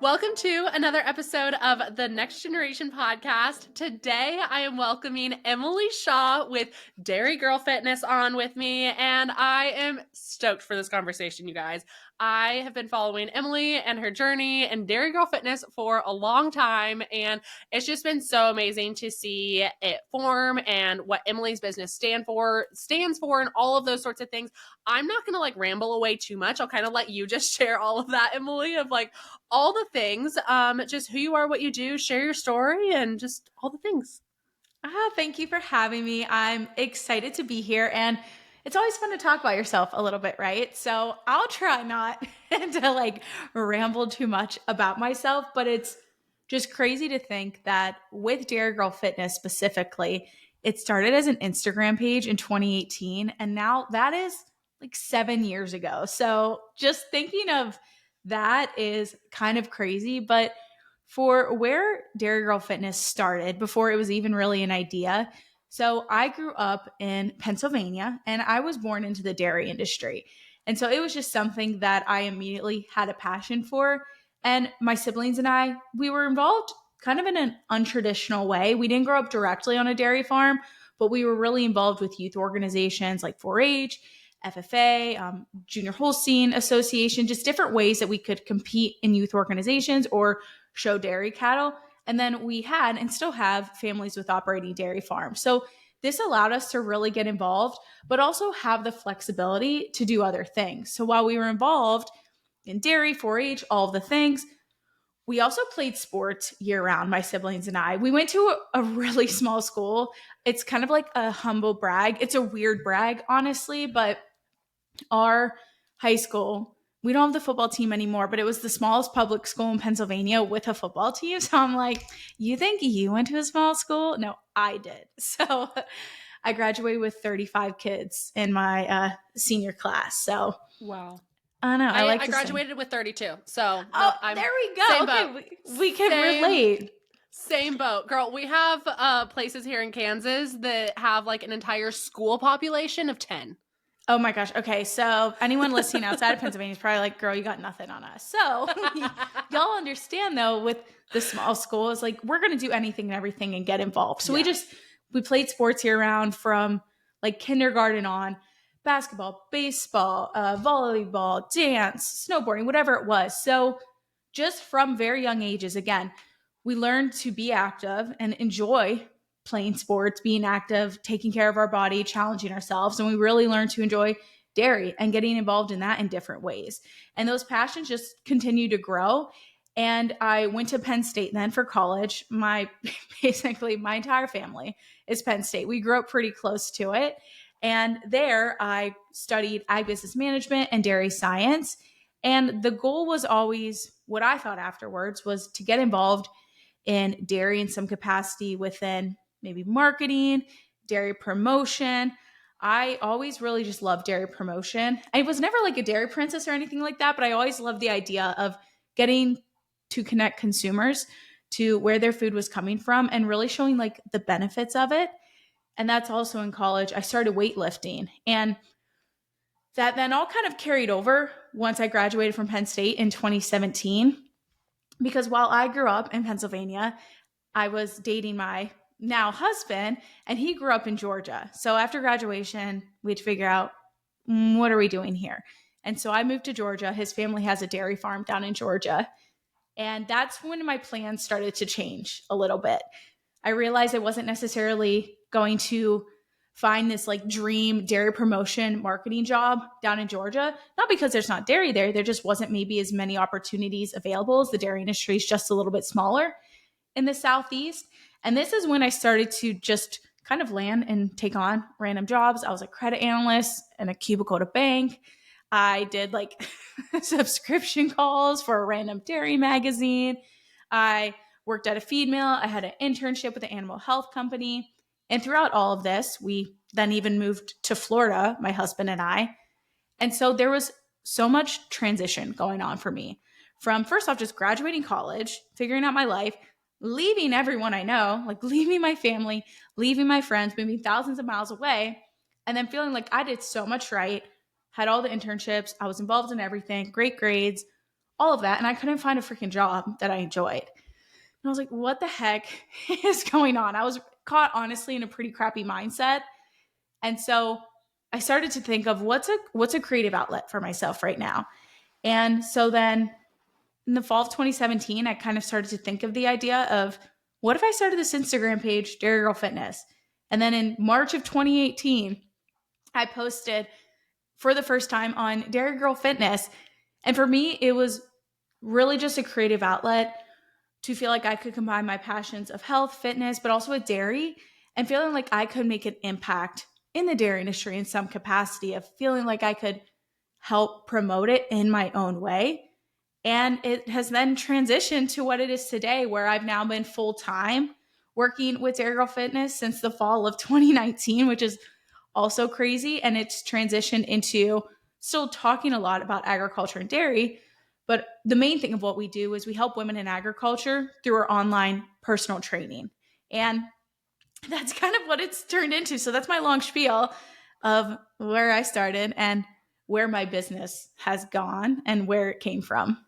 Welcome to another episode of the Next Generation podcast. Today, I am welcoming Emily Shaw with Dairy Girl Fitness on with me, and I am stoked for this conversation, you guys. I have been following Emily and her journey and Dairy Girl Fitness for a long time, and it's just been so amazing to see it form and what Emily's business stands for, and all of those sorts of things. I'm not going to ramble away too much. I'll kind of let you just share all of that, Emily, of all the things, just who you are, what you do, share your story, and just all the things. Thank you for having me. I'm excited to be here, and it's always fun to talk about yourself a little bit, right? So I'll try not to ramble too much about myself, but it's just crazy to think that with Dairy Girl Fitness specifically, it started as an Instagram page in 2018, and now that is 7 years ago. So just thinking of that is kind of crazy, but for where Dairy Girl Fitness started before it was even really an idea. So I grew up in Pennsylvania and I was born into the dairy industry. And so it was just something that I immediately had a passion for. And my siblings and I, we were involved kind of in an untraditional way. We didn't grow up directly on a dairy farm, but we were really involved with youth organizations like 4-H, FFA, Junior Holstein Association, just different ways that we could compete in youth organizations or show dairy cattle. And then we had and still have families with operating dairy farms. So this allowed us to really get involved, but also have the flexibility to do other things. So while we were involved in dairy, 4-H, all of the things, we also played sports year round, my siblings and I. We went to a really small school. It's kind of like a humble brag. It's a weird brag, honestly, but our high school, we don't have the football team anymore, but it was the smallest public school in Pennsylvania with a football team. So I'm like, you think you went to a small school? No, I did. So I graduated with 35 kids in my senior class. So Wow. I don't know. I graduated with 32. So there we go. Same Okay, boat. we can relate. Same boat. Girl, we have places here in Kansas that have an entire school population of 10. Oh my gosh. Okay. So anyone listening outside of Pennsylvania is probably like, girl, you got nothing on us. So y'all understand though, with the small schools, we're going to do anything and everything and get involved. So we played sports year round from kindergarten on: basketball, baseball, volleyball, dance, snowboarding, whatever it was. So just from very young ages, again, we learned to be active and enjoy playing sports, being active, taking care of our body, challenging ourselves. And we really learned to enjoy dairy and getting involved in that in different ways. And those passions just continue to grow. And I went to Penn State then for college. Basically my entire family is Penn State. We grew up pretty close to it. And there I studied ag business management and dairy science. And the goal was always, what I thought afterwards was to get involved in dairy in some capacity within maybe marketing, dairy promotion. I always really just loved dairy promotion. I was never a dairy princess or anything like that, but I always loved the idea of getting to connect consumers to where their food was coming from and really showing the benefits of it. And that's also in college. I started weightlifting, and that then all kind of carried over once I graduated from Penn State in 2017. Because while I grew up in Pennsylvania, I was dating my now husband, and he grew up in Georgia. So after graduation, we had to figure out, what are we doing here? And so I moved to Georgia. His family has a dairy farm down in Georgia. And that's when my plans started to change a little bit. I realized I wasn't necessarily going to find this dream dairy promotion marketing job down in Georgia. Not because there's not dairy there just wasn't maybe as many opportunities available, as the dairy industry is just a little bit smaller in the Southeast. And this is when I started to just kind of land and take on random jobs. I was a credit analyst in a cubicle at a bank. I did subscription calls for a random dairy magazine. I worked at a feed mill. I had an internship with an animal health company. And throughout all of this, we then even moved to Florida, my husband and I. And so there was so much transition going on for me, from first off, just graduating college, figuring out my life, leaving everyone I know, leaving my family, leaving my friends, moving thousands of miles away, and then feeling like I did so much right, had all the internships, I was involved in everything, great grades, all of that. And I couldn't find a freaking job that I enjoyed. And I was like, what the heck is going on? I was caught honestly in a pretty crappy mindset. And so I started to think of what's a creative outlet for myself right now. And so then in the fall of 2017, I kind of started to think of the idea of what if I started this Instagram page, Dairy Girl Fitness? And then in March of 2018, I posted for the first time on Dairy Girl Fitness. And for me, it was really just a creative outlet to feel like I could combine my passions of health, fitness, but also with dairy, and feeling like I could make an impact in the dairy industry in some capacity, of feeling like I could help promote it in my own way. And it has then transitioned to what it is today, where I've now been full time working with Dairy Girl Fitness since the fall of 2019, which is also crazy. And it's transitioned into still talking a lot about agriculture and dairy. But the main thing of what we do is we help women in agriculture through our online personal training. And that's kind of what it's turned into. So that's my long spiel of where I started and where my business has gone and where it came from.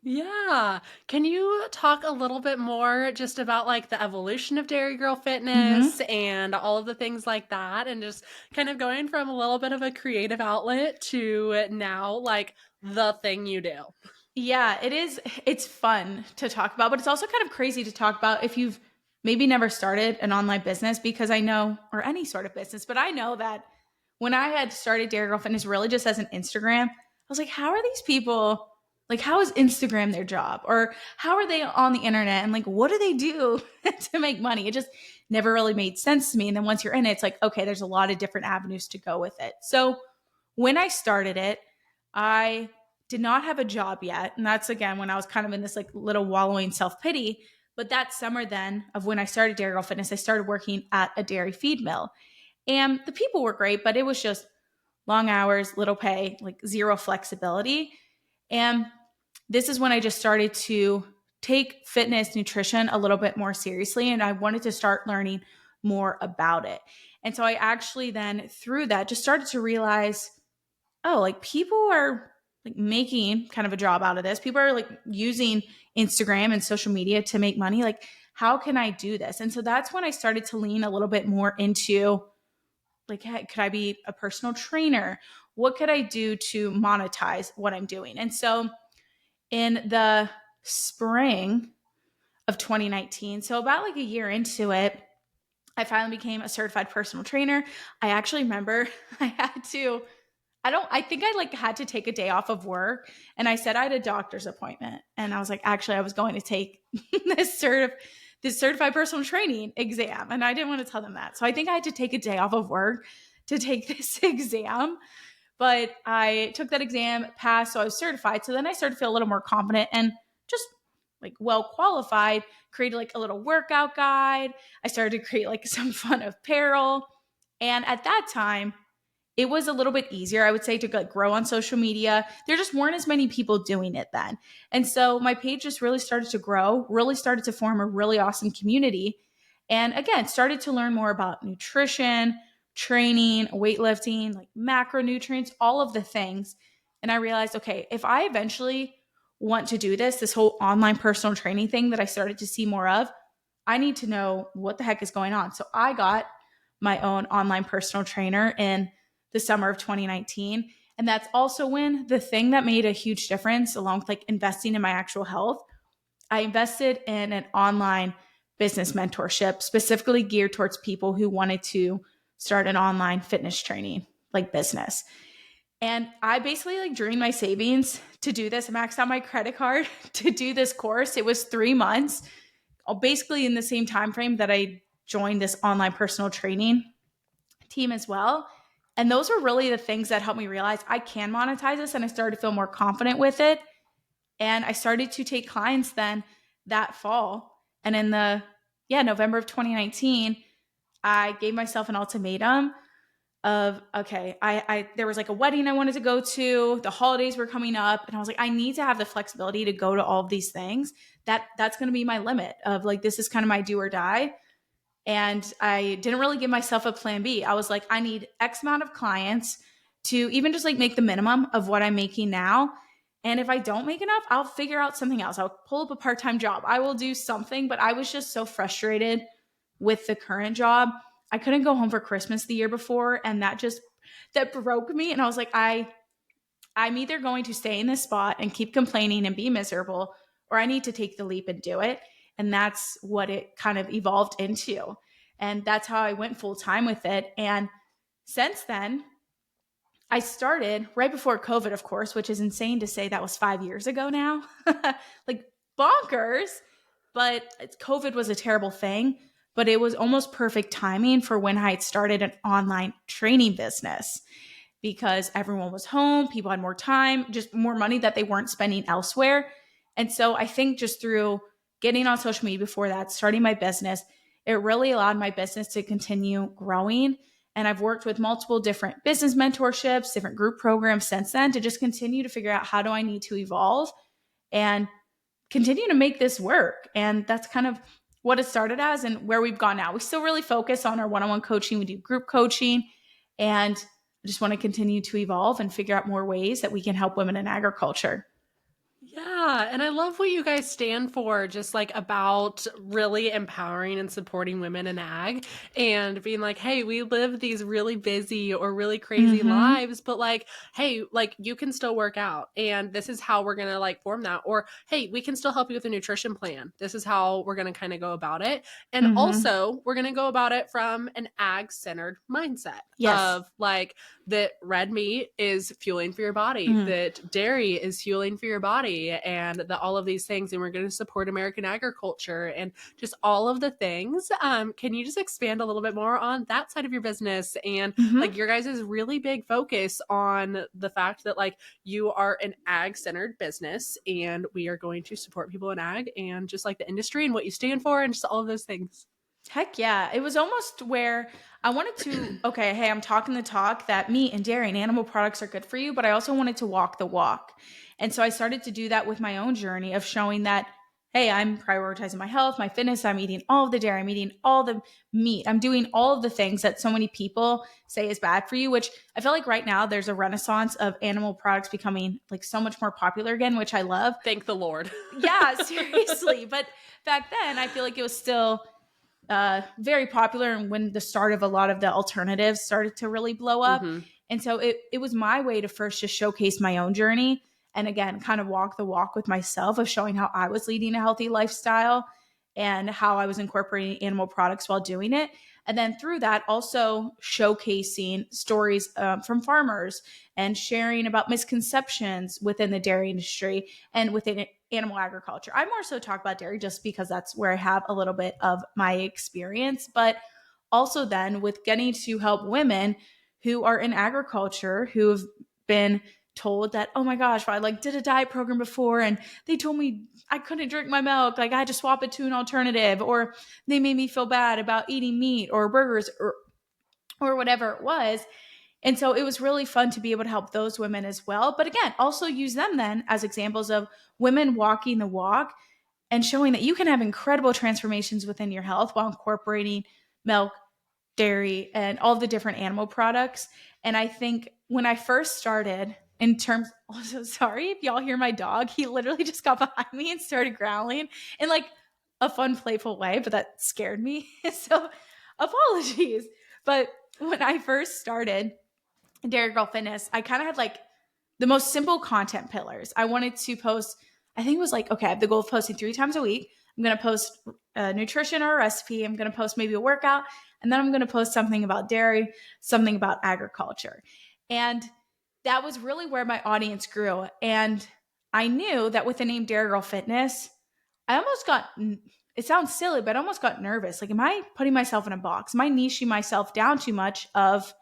Yeah. Can you talk a little bit more just about like the evolution of Dairy Girl Mm-hmm. Fitness and all of the things like that, and just kind of going from a little bit of a creative outlet to now like the thing you do? Yeah, it is. It's fun to talk about, but it's also kind of crazy to talk about if you've maybe never started an online business, because I know, or any sort of business, but I know that when I had started Dairy Girl Fitness really just as an Instagram, I was like, how are these people, like, how is Instagram their job? Or how are they on the internet? And like, what do they do to make money? It just never really made sense to me. And then once you're in it, it's like, okay, there's a lot of different avenues to go with it. So when I started it, I did not have a job yet. And that's again when I was kind of in this like little wallowing self pity. But that summer then of when I started Dairy Girl Fitness, I started working at a dairy feed mill. And the people were great, but it was just long hours, little pay, like zero flexibility. And this is when I just started to take fitness, nutrition a little bit more seriously. And I wanted to start learning more about it. And so I actually then, through that, just started to realize, oh, like people are like making kind of a job out of this. People are like using Instagram and social media to make money. Like, how can I do this? And so that's when I started to lean a little bit more into like, hey, could I be a personal trainer? What could I do to monetize what I'm doing? And so in the spring of 2019, so about like a year into it, I finally became a certified personal trainer. I actually remember I had to I think I like had to take a day off of work, and I said I had a doctor's appointment, and I was like, actually I was going to take this certified personal training exam, and I didn't want to tell them that. So I think I had to take a day off of work to take this exam, but I took that exam, passed, so I was certified. So then I started to feel a little more confident and just like well qualified, created like a little workout guide. I started to create like some fun apparel. And at that time, it was a little bit easier, I would say, to like grow on social media. There just weren't as many people doing it then. And so my page just really started to grow, really started to form a really awesome community. And again, started to learn more about nutrition, training, weightlifting, like macronutrients, all of the things. And I realized, okay, if I eventually want to do this whole online personal training thing that I started to see more of, I need to know what the heck is going on. So I got my own online personal trainer in the summer of 2019. And that's also when the thing that made a huge difference, along with like investing in my actual health, I invested in an online business mentorship specifically geared towards people who wanted to start an online fitness training like business. And I basically like drained my savings to do this. I maxed out my credit card to do this course. It was 3 months, basically in the same time frame that I joined this online personal training team as well. And those were really the things that helped me realize I can monetize this. And I started to feel more confident with it. And I started to take clients then that fall. And in the November of 2019, I gave myself an ultimatum of, okay, I there was like a wedding I wanted to go to, the holidays were coming up, and I was like, I need to have the flexibility to go to all of these things. That's going to be my limit of like, this is kind of my do or die. And I didn't really give myself a plan B. I was like, I need X amount of clients to even just like make the minimum of what I'm making now. And if I don't make enough, I'll figure out something else. I'll pull up a part-time job. I will do something, but I was just so frustrated with the current job. I couldn't go home for Christmas the year before, and that broke me. And I was like, I'm either going to stay in this spot and keep complaining and be miserable, or I need to take the leap and do it. And that's what it kind of evolved into. And that's how I went full time with it. And since then, I started right before COVID, of course, which is insane to say that was 5 years ago now. Like bonkers. But COVID was a terrible thing, but it was almost perfect timing for when I had started an online training business because everyone was home, people had more time, just more money that they weren't spending elsewhere. And so I think just through getting on social media before that, starting my business, it really allowed my business to continue growing. And I've worked with multiple different business mentorships, different group programs since then to just continue to figure out how do I need to evolve and continue to make this work. And that's kind of what it started as and where we've gone now. We still really focus on our one-on-one coaching. We do group coaching, and I just want to continue to evolve and figure out more ways that we can help women in agriculture. Yeah, and I love what you guys stand for, just like about really empowering and supporting women in ag and being like, hey, we live these really busy or really crazy lives, but like, hey, like you can still work out and this is how we're going to like form that. Or, hey, we can still help you with a nutrition plan. This is how we're going to kind of go about it. And also, we're going to go about it from an ag centered mindset of like that red meat is fueling for your body, that dairy is fueling for your body, and that all of these things, and we're going to support American agriculture and just all of the things. Can you just expand a little bit more on that side of your business and like your guys' really big focus on the fact that like you are an ag centered business and we are going to support people in ag and just like the industry and what you stand for and just all of those things? Heck yeah. It was almost where I wanted to, okay, hey, I'm talking the talk that meat and dairy and animal products are good for you, but I also wanted to walk the walk. And so I started to do that with my own journey of showing that, hey, I'm prioritizing my health, my fitness, I'm eating all of the dairy, I'm eating all the meat, I'm doing all of the things that so many people say is bad for you, which I feel like right now there's a renaissance of animal products becoming like so much more popular again, which I love. Thank the Lord. Yeah, seriously. But back then I feel like it was still very popular and when the start of a lot of the alternatives started to really blow up. And so it was my way to first just showcase my own journey and again, kind of walk the walk with myself of showing how I was leading a healthy lifestyle and how I was incorporating animal products while doing it. And then through that, also showcasing stories from farmers and sharing about misconceptions within the dairy industry and within animal agriculture. I more so talk about dairy just because that's where I have a little bit of my experience, but also then with getting to help women who are in agriculture who have been told that, oh my gosh, I like did a diet program before and they told me I couldn't drink my milk, like I had to swap it to an alternative, or they made me feel bad about eating meat or burgers or whatever it was. And so it was really fun to be able to help those women as well. But again, also use them then as examples of women walking the walk and showing that you can have incredible transformations within your health while incorporating milk, dairy, and all the different animal products. And I think when I first started, in terms, also sorry if y'all hear my dog, he literally just got behind me and started growling in like a fun, playful way, but that scared me. So apologies. But when I first started Dairy Girl Fitness, I kind of had like the most simple content pillars. I wanted to post, I think it was like, okay, I have the goal of posting 3 times a week. I'm going to post nutrition or a recipe. I'm going to post maybe a workout. And then I'm going to post something about dairy, something about agriculture. And that was really where my audience grew. And I knew that with the name Dairy Girl Fitness, I almost got, it sounds silly, but I almost got nervous. Like, am I putting myself in a box? Am I niching myself down too much of,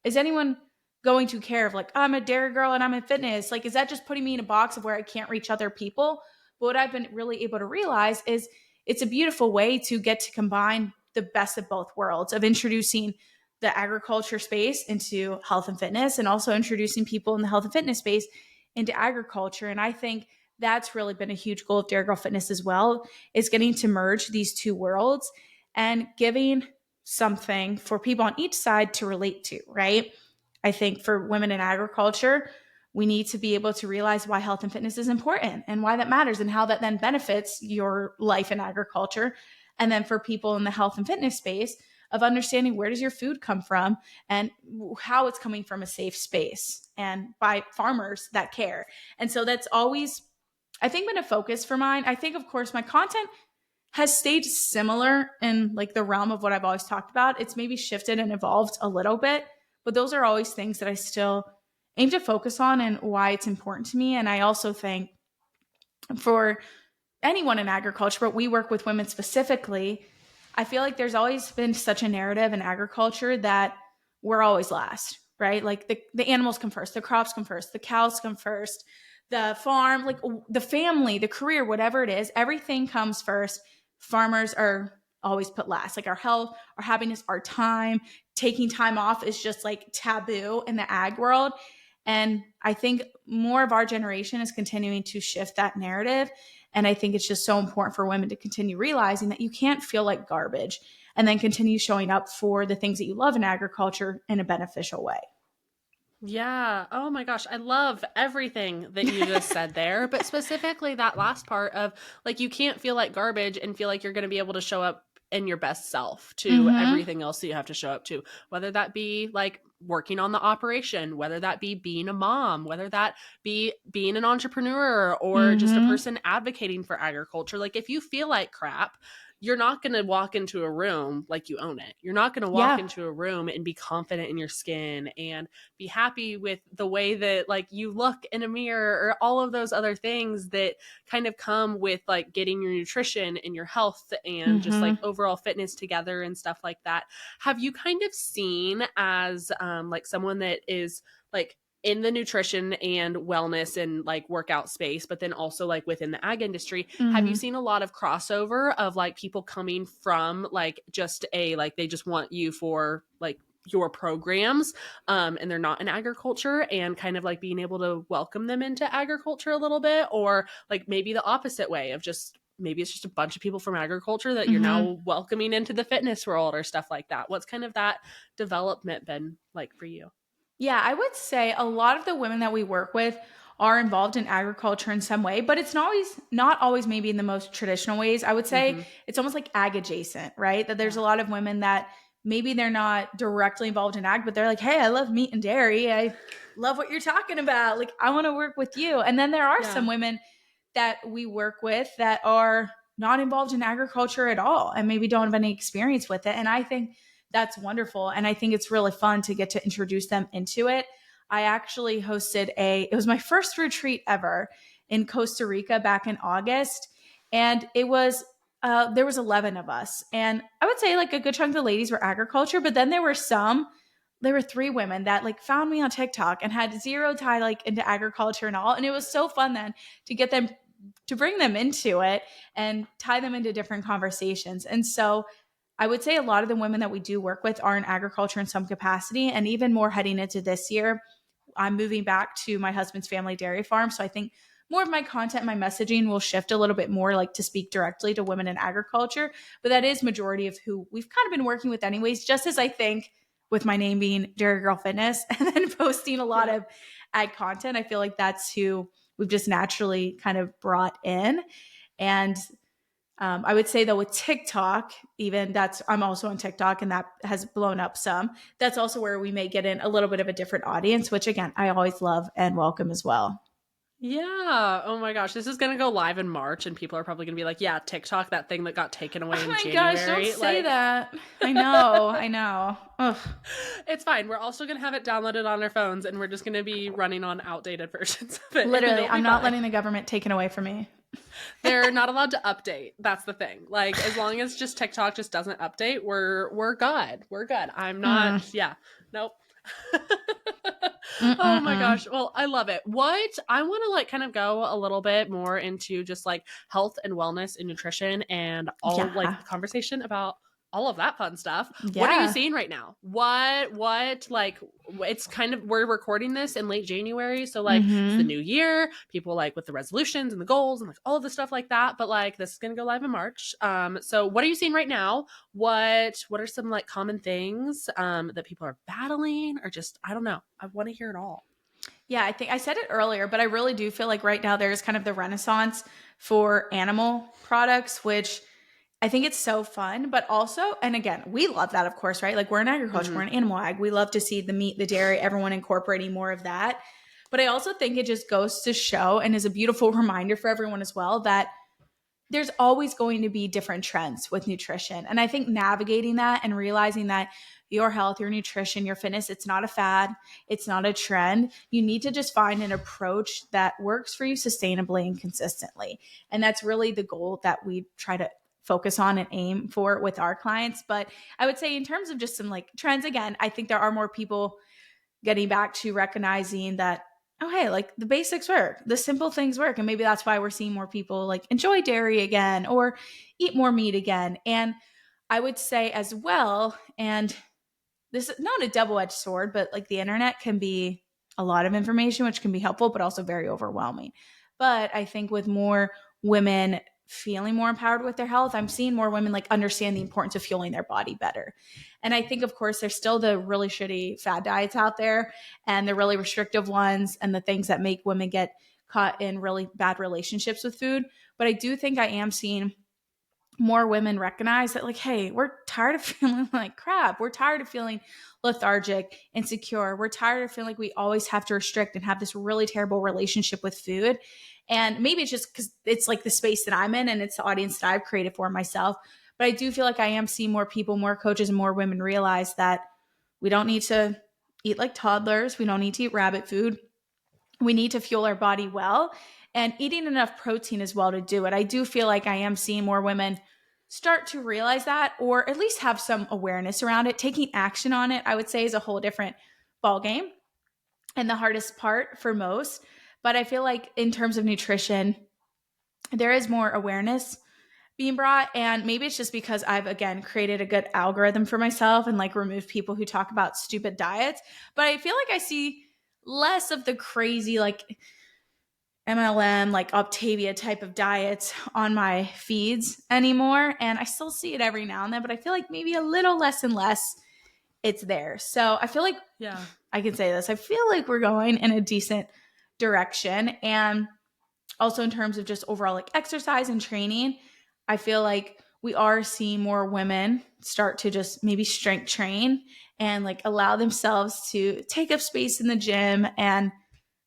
is anyone going to care of like, oh, I'm a dairy girl and I'm in fitness? Like, is that just putting me in a box of where I can't reach other people? But what I've been really able to realize is it's a beautiful way to get to combine the best of both worlds of introducing the agriculture space into health and fitness and also introducing people in the health and fitness space into agriculture. And I think that's really been a huge goal of Dairy Girl Fitness as well, is getting to merge these two worlds and giving something for people on each side to relate to, right? I think for women in agriculture, we need to be able to realize why health and fitness is important and why that matters and how that then benefits your life in agriculture. And then for people in the health and fitness space, of understanding where does your food come from and how it's coming from a safe space and by farmers that care. And so that's always, I think, been a focus for mine. I think, of course, my content has stayed similar in like the realm of what I've always talked about. It's maybe shifted and evolved a little bit, but those are always things that I still aim to focus on and why it's important to me. And I also think for anyone in agriculture, but we work with women specifically, I feel like there's always been such a narrative in agriculture that we're always last, right? Like the animals come first, the crops come first, the cows come first, the farm, like the family, the career, whatever it is, everything comes first. Farmers are always put last. Like our health, our happiness, our time, taking time off is just like taboo in the ag world. And I think more of our generation is continuing to shift that narrative. And I think it's just so important for women to continue realizing that you can't feel like garbage and then continue showing up for the things that you love in agriculture in a beneficial way. Yeah. Oh my gosh. I love everything that you just said there, but specifically that last part of like, you can't feel like garbage and feel like you're going to be able to show up in your best self to Mm-hmm. everything else that you have to show up to, whether that be like working on the operation, whether that be being a mom, whether that be being an entrepreneur or just a Mm-hmm. person advocating for agriculture. Like, if you feel like crap, you're not going to walk into a room like you own it. You're not going to walk Yeah. into a room and be confident in your skin and be happy with the way that like you look in a mirror or all of those other things that kind of come with like getting your nutrition and your health and just Mm-hmm. like overall fitness together and stuff like that. Have you kind of seen as like someone that is like in the nutrition and wellness and like workout space, but then also like within the ag industry, have you Mm-hmm. seen a lot of crossover of like people coming from like just a like they just want you for like your programs and they're not in agriculture and kind of like being able to welcome them into agriculture a little bit, or like maybe the opposite way of just maybe it's just a bunch of people from agriculture that you're Mm-hmm. now welcoming into the fitness world or stuff like that? What's kind of that development been like for you? Yeah, I would say a lot of the women that we work with are involved in agriculture in some way, but it's not always maybe in the most traditional ways. I would say Mm-hmm. it's almost like ag adjacent, right? That there's Yeah. a lot of women that maybe they're not directly involved in ag, but they're like, "Hey, I love meat and dairy. I love what you're talking about. Like, I want to work with you." And then there are Yeah. some women that we work with that are not involved in agriculture at all and maybe don't have any experience with it. And I think that's wonderful. And I think it's really fun to get to introduce them into it. I actually hosted it was my first retreat ever in Costa Rica back in August. And it was, there was 11 of us. And I would say like a good chunk of the ladies were agriculture, but then there were three women that like found me on TikTok and had zero tie like into agriculture and all. And it was so fun then to get them to bring them into it and tie them into different conversations. And so I would say a lot of the women that we do work with are in agriculture in some capacity. And even more heading into this year, I'm moving back to my husband's family dairy farm. So I think more of my content, my messaging will shift a little bit more like to speak directly to women in agriculture. But that is majority of who we've kind of been working with anyways, just as I think with my name being Dairy Girl Fitness and then posting a lot Yeah. of ag content, I feel like that's who we've just naturally kind of brought in. And I would say though with TikTok, even that's I'm also on TikTok and that has blown up some. That's also where we may get in a little bit of a different audience, which again I always love and welcome as well. Yeah. Oh my gosh. This is going to go live in March and people are probably going to be like, yeah, TikTok, that thing that got taken away Oh in my gosh, don't January. say Like, that. I know, I know. Ugh. it's fine. We're also going to have it downloaded on our phones and we're just going to be running on outdated versions of it and Literally, it'll be I'm not fine. letting the government take it away from me. They're not allowed to update. That's the thing. Like, as long as just TikTok just doesn't update, we're good. We're good. I'm Mm. not, yeah. Nope. Oh my Mm-mm-mm. gosh. Well, I love it. What I want to like kind of go a little bit more into just like health and wellness and nutrition and all like Yeah, the conversation about all of that fun stuff. What are you yeah. seeing right now? What like it's kind of we're recording this in late January, so like it's the Mm-hmm. new year, people like with the resolutions and the goals and like all of the stuff like that, but like this is going to go live in March. So what are you seeing right now? What are some like common things that people are battling or just I don't know. I want to hear it all. Yeah, I think I said it earlier, but I really do feel like right now there's kind of the renaissance for animal products, which I think it's so fun, but also, and again, we love that, of course, right? Like we're in agriculture, Hmm. we're in animal ag. We love to see the meat, the dairy, everyone incorporating more of that. But I also think it just goes to show and is a beautiful reminder for everyone as well that there's always going to be different trends with nutrition. And I think navigating that and realizing that your health, your nutrition, your fitness, it's not a fad, it's not a trend. You need to just find an approach that works for you sustainably and consistently. And that's really the goal that we try to focus on and aim for with our clients. But I would say, in terms of just some like trends, again, I think there are more people getting back to recognizing that, oh hey, like the basics work, the simple things work, and maybe that's why we're seeing more people like enjoy dairy again or eat more meat again. And I would say as well, and this is not a double-edged sword, but like the internet can be a lot of information, which can be helpful but also very overwhelming. But I think with more women feeling more empowered with their health, I'm seeing more women like understand the importance of fueling their body better. And I think, of course, there's still the really shitty fad diets out there and the really restrictive ones and the things that make women get caught in really bad relationships with food. But I do think I am seeing more women recognize that, like, hey, we're tired of feeling like crap. We're tired of feeling lethargic, insecure. We're tired of feeling like we always have to restrict and have this really terrible relationship with food. And maybe it's just because it's like the space that I'm in and it's the audience that I've created for myself. But I do feel like I am seeing more people, more coaches, and more women realize that we don't need to eat like toddlers. We don't need to eat rabbit food. We need to fuel our body well and eating enough protein as well to do it. I do feel like I am seeing more women start to realize that, or at least have some awareness around it. Taking action on it, I would say, is a whole different ball game and the hardest part for most. But I feel like in terms of nutrition, there is more awareness being brought. And maybe it's just because I've, again, created a good algorithm for myself and like removed people who talk about stupid diets. But I feel like I see less of the crazy, like MLM, like Optavia type of diets on my feeds anymore. And I still see it every now and then, but I feel like maybe a little less and less it's there. So I feel like Yeah. I can say this. I feel like we're going in a decent direction. And also in terms of just overall like exercise and training, I feel like we are seeing more women start to just maybe strength train and like allow themselves to take up space in the gym and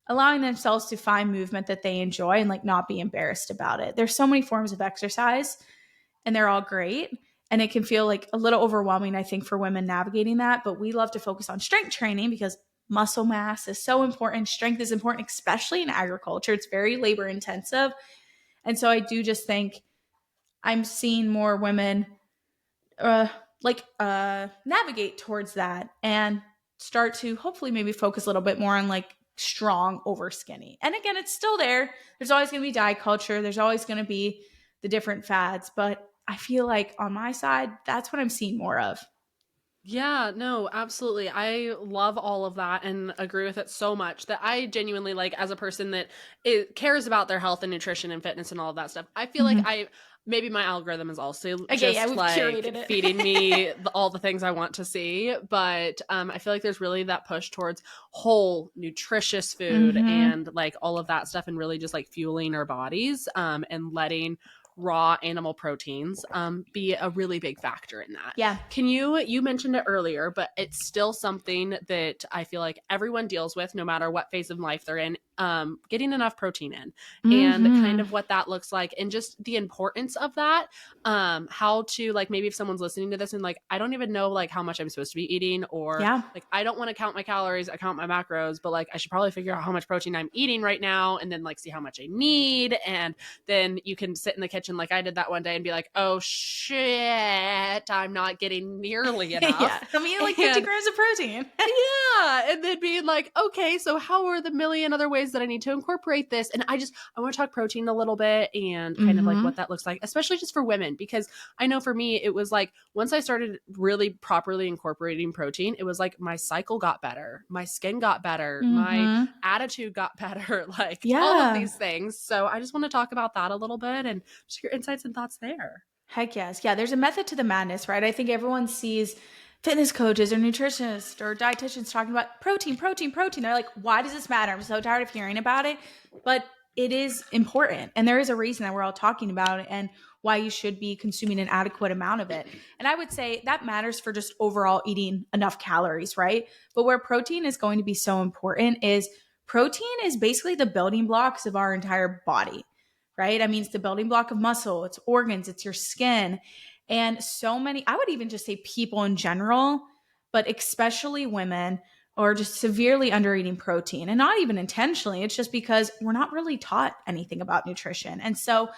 allowing themselves to find movement that they enjoy and like not be embarrassed about it. There's so many forms of exercise and they're all great. And it can feel like a little overwhelming, I think, for women navigating that. But we love to focus on strength training because muscle mass is so important. Strength is important, especially in agriculture. It's very labor intensive. And so I do just think I'm seeing more women uh navigate towards that and start to hopefully maybe focus a little bit more on like strong over skinny. And again, it's still there. There's always going to be diet culture. There's always going to be the different fads, but I feel like on my side, that's what I'm seeing more of. Yeah, no, absolutely. I love all of that and agree with it so much that I genuinely like, as a person that cares about their health and nutrition and fitness and all of that stuff. I feel like Mhm. maybe my algorithm is also Okay, yeah, just we've like curated it. feeding me all the things I want to see. But I feel like there's really that push towards whole, nutritious food Mhm. and like all of that stuff and really just like fueling our bodies and letting raw animal proteins be a really big factor in that. Yeah. You mentioned it earlier, but it's still something that I feel like everyone deals with no matter what phase of life they're in, getting enough protein in and kind Mhm. of what that looks like and just the importance of that. How to, like, maybe if someone's listening to this and like, I don't even know like how much I'm supposed to be eating, or Yeah. like, I don't want to count my calories, I count my macros, but like I should probably figure out how much protein I'm eating right now and then like see how much I need. And then you can sit in the kitchen like I did that one day and be like, oh shit, I'm not getting nearly Yeah. enough. I'm eating like 50 And grams of protein. yeah, and then being like, okay, so how are the million other ways that I need to incorporate this? And I want to talk protein a little bit and kind of like Mhm. what that looks like, especially just for women, because I know for me it was like once I started really properly incorporating protein, it was like my cycle got better, my skin got better, my Mhm. attitude got better, like all of Yeah. these things. So I just want to talk about that a little bit and just your insights and thoughts there. Heck yes. Yeah, there's a method to the madness, right? I think everyone sees fitness coaches or nutritionists or dietitians talking about protein, protein, protein. They're like, why does this matter? I'm so tired of hearing about it. But it is important. And there is a reason that we're all talking about it and why you should be consuming an adequate amount of it. And I would say that matters for just overall eating enough calories, right? But where protein is going to be so important is protein is basically the building blocks of our entire body, right? I mean, it's the building block of muscle, it's organs, it's your skin. And so many, I would even just say people in general, but especially women, or just severely under eating protein, and not even intentionally. It's just because we're not really taught anything about nutrition. And so,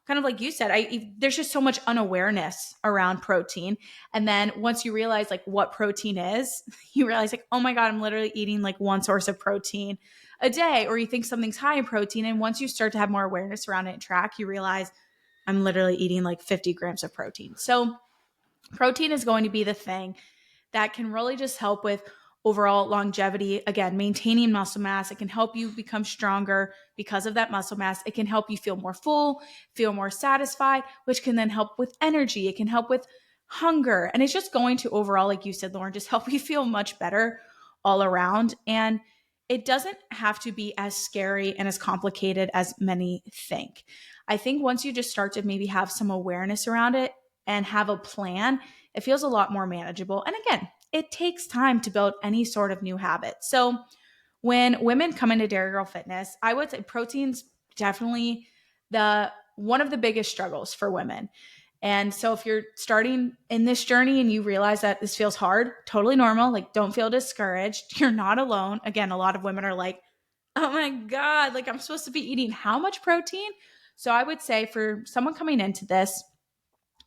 kind of like you said, there's just so much unawareness around protein. And then once you realize like what protein is, you realize like, oh my God, I'm literally eating like one source of protein a day, or you think something's high in protein. And once you start to have more awareness around it and track, you realize I'm literally eating like 50 grams of protein. So protein is going to be the thing that can really just help with overall longevity. Again, maintaining muscle mass. It can help you become stronger because of that muscle mass. It can help you feel more full, feel more satisfied, which can then help with energy. It can help with hunger. And it's just going to overall, like you said, Lauren, just help you feel much better all around. And it doesn't have to be as scary and as complicated as many think. I think once you just start to maybe have some awareness around it and have a plan, it feels a lot more manageable. And again, it takes time to build any sort of new habit. So when women come into Dairy Girl Fitness, I would say protein's definitely the one of the biggest struggles for women. And so if you're starting in this journey and you realize that this feels hard, totally normal, like don't feel discouraged. You're not alone. Again, a lot of women are like, oh my God, like I'm supposed to be eating how much protein? So I would say for someone coming into this,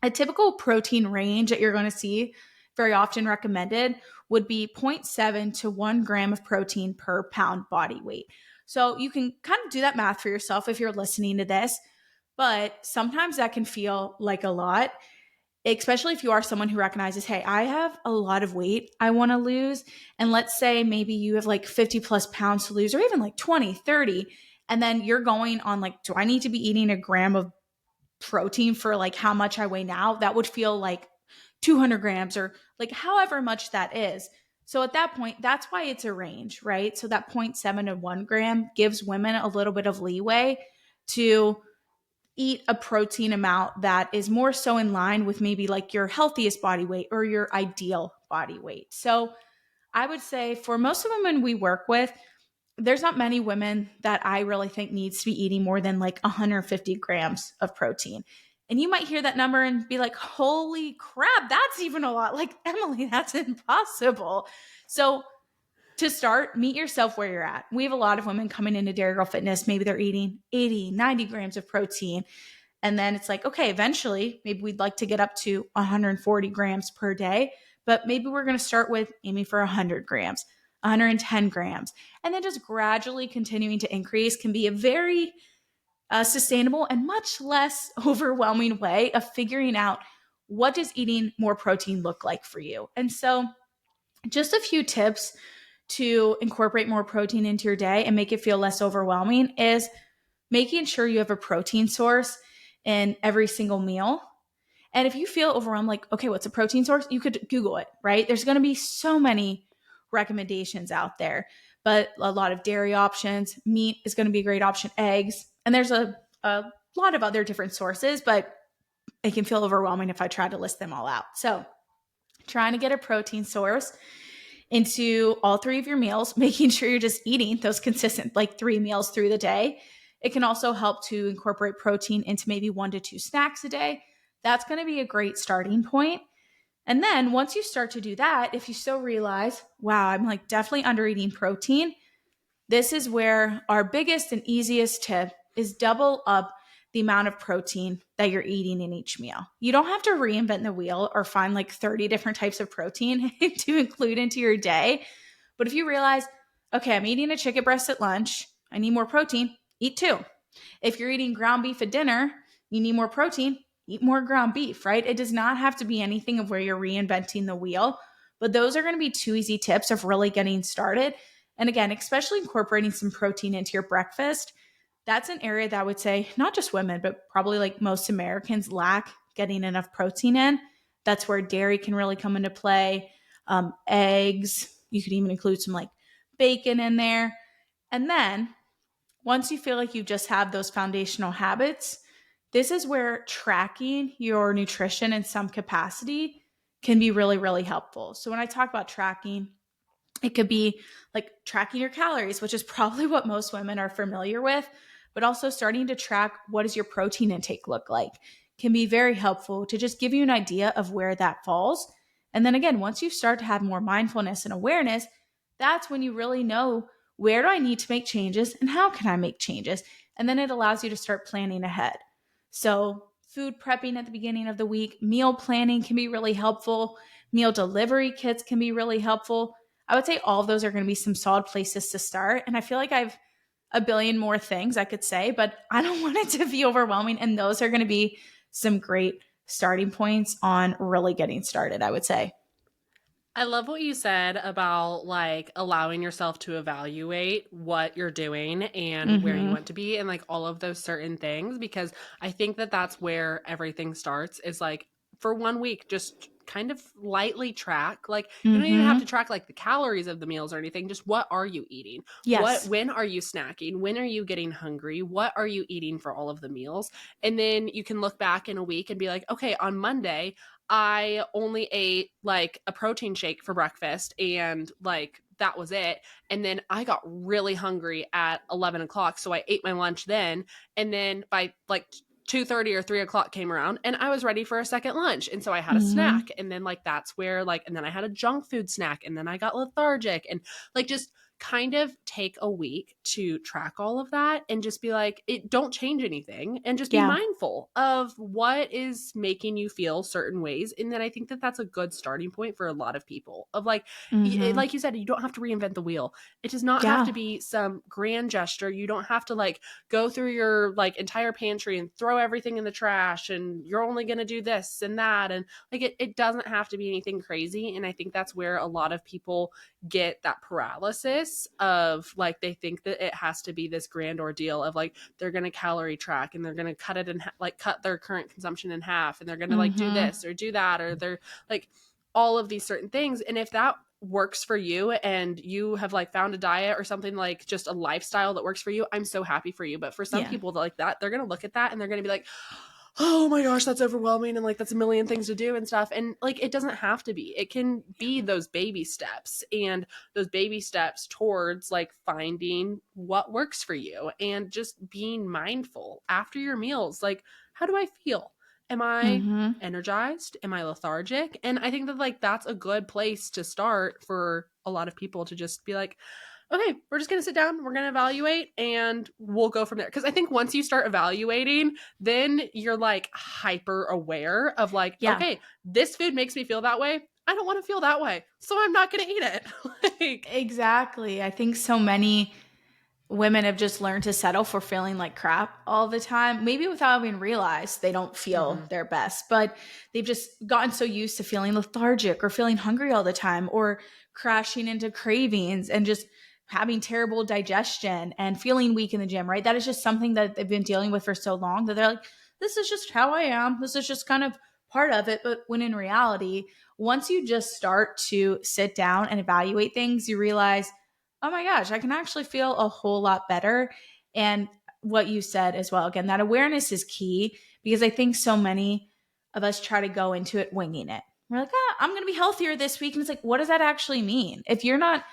a typical protein range that you're going to see very often recommended would be zero point 0.7 to 1 gram of protein per pound body weight. So you can kind of do that math for yourself if you're listening to this, but sometimes that can feel like a lot, especially if you are someone who recognizes, hey, I have a lot of weight I want to lose. And let's say maybe you have like 50 plus pounds to lose, or even like 20, 30. And then you're going on like, do I need to be eating a gram of protein for like how much I weigh now? That would feel like 200 grams or like however much that is. So at that point, that's why it's a range, right? So that 0.7 to 1 gram gives women a little bit of leeway to eat a protein amount that is more so in line with maybe like your healthiest body weight or your ideal body weight. So I would say for most of the women we work with, there's not many women that I really think needs to be eating more than like 150 grams of protein. And you might hear that number and be like, holy crap, that's even a lot. Like, Emily, that's impossible. So to start, meet yourself where you're at. We have a lot of women coming into Dairy Girl Fitness. Maybe they're eating 80, 90 grams of protein. And then it's like, okay, eventually, maybe we'd like to get up to 140 grams per day. But maybe we're going to start with aiming for 100 grams, 110 grams. And then just gradually continuing to increase can be a very sustainable and much less overwhelming way of figuring out what does eating more protein look like for you. And so just a few tips to incorporate more protein into your day and make it feel less overwhelming is making sure you have a protein source in every single meal. And if you feel overwhelmed, like, okay, what's a protein source? You could Google it, right? There's going to be so many recommendations out there, but a lot of dairy options. Meat is going to be a great option, eggs. And there's a lot of other different sources, but it can feel overwhelming if I try to list them all out. So trying to get a protein source into all three of your meals, making sure you're just eating those consistent like 3 meals through the day. It can also help to incorporate protein into maybe 1 to 2 snacks a day. That's going to be a great starting point. And then once you start to do that, if you still realize, wow, I'm like definitely under eating protein, this is where our biggest and easiest tip is double up the amount of protein that you're eating in each meal. You don't have to reinvent the wheel or find like 30 different types of protein to include into your day. But if you realize, okay, I'm eating a chicken breast at lunch, I need more protein, eat 2. If you're eating ground beef at dinner, you need more protein, eat more ground beef, right? It does not have to be anything of where you're reinventing the wheel, but those are going to be 2 easy tips of really getting started. And again, especially incorporating some protein into your breakfast. That's an area that I would say not just women, but probably like most Americans lack getting enough protein in. That's where dairy can really come into play. eggs. You could even include some like bacon in there. And then once you feel like you just have those foundational habits, this is where tracking your nutrition in some capacity can be really, really helpful. So when I talk about tracking, it could be like tracking your calories, which is probably what most women are familiar with, but also starting to track what does your protein intake look like can be very helpful to just give you an idea of where that falls. And then again, once you start to have more mindfulness and awareness, that's when you really know where do I need to make changes and how can I make changes? And then it allows you to start planning ahead. So, food prepping at the beginning of the week, meal planning can be really helpful. Meal delivery kits can be really helpful. I would say all of those are going to be some solid places to start. And I feel like I've a billion more things I could say, but I don't want it to be overwhelming. And those are going to be some great starting points on really getting started, I would say. I love what you said about like allowing yourself to evaluate what you're doing and where you Mm-hmm. want to be and like all of those certain things because I think that that's where everything starts is like for 1 week just kind of lightly track like you don't even have to Mm-hmm. track like the calories of the meals or anything just what are you eating Yes. when are you snacking when are you getting hungry what are you eating for all of the meals and then you can look back in a week and be like okay on Monday I only ate like a protein shake for breakfast and like that was it. And then I got really hungry at 11 o'clock. So I ate my lunch then. And then by like 2:30 or 3 o'clock came around and I was ready for a second lunch. And so I had a Mm-hmm. snack. And then like that's where like, and then I had a junk food snack and then I got lethargic and like just kind of take a week to track all of that and just be like it don't change anything and just be Yeah. mindful of what is making you feel certain ways and then I think that that's a good starting point for a lot of people of like Mm-hmm. like you said you don't have to reinvent the wheel it does not have Yeah. to be some grand gesture you don't have to like go through your like entire pantry and throw everything in the trash and you're only going to do this and that and like it doesn't have to be anything crazy and I think that's where a lot of people get that paralysis of like they think that it has to be this grand ordeal of like they're going to calorie track and they're going to cut it in like cut their current consumption in half and they're going to like do Mm-hmm. this or do that or they're like all of these certain things and if that works for you and you have like found a diet or something like just a lifestyle that works for you I'm so happy for you but for some Yeah. people like that they're going to look at that and they're going to be like oh my gosh, that's overwhelming and like that's a million things to do and stuff. And like it doesn't have to be. It can be those baby steps and those baby steps towards like finding what works for you and just being mindful after your meals. Like, how do I feel? Am I Mm-hmm. energized? Am I lethargic? And I think that like that's a good place to start for a lot of people to just be like, okay, we're just going to sit down, we're going to evaluate, and we'll go from there. Because I think once you start evaluating, then you're like hyper aware of like, Yeah. okay, this food makes me feel that way. I don't want to feel that way. So I'm not going to eat it. like, Exactly. I think so many women have just learned to settle for feeling like crap all the time, maybe without even realized they don't feel mhm. their best, but they've just gotten so used to feeling lethargic or feeling hungry all the time or crashing into cravings and just having terrible digestion and feeling weak in the gym, right? That is just something that they've been dealing with for so long that they're like, this is just how I am. This is just kind of part of it. But when in reality, once you just start to sit down and evaluate things, you realize, oh my gosh, I can actually feel a whole lot better. And what you said as well, again, that awareness is key because I think so many of us try to go into it winging it. We're like, I'm going to be healthier this week. And it's like, what does that actually mean? If you're not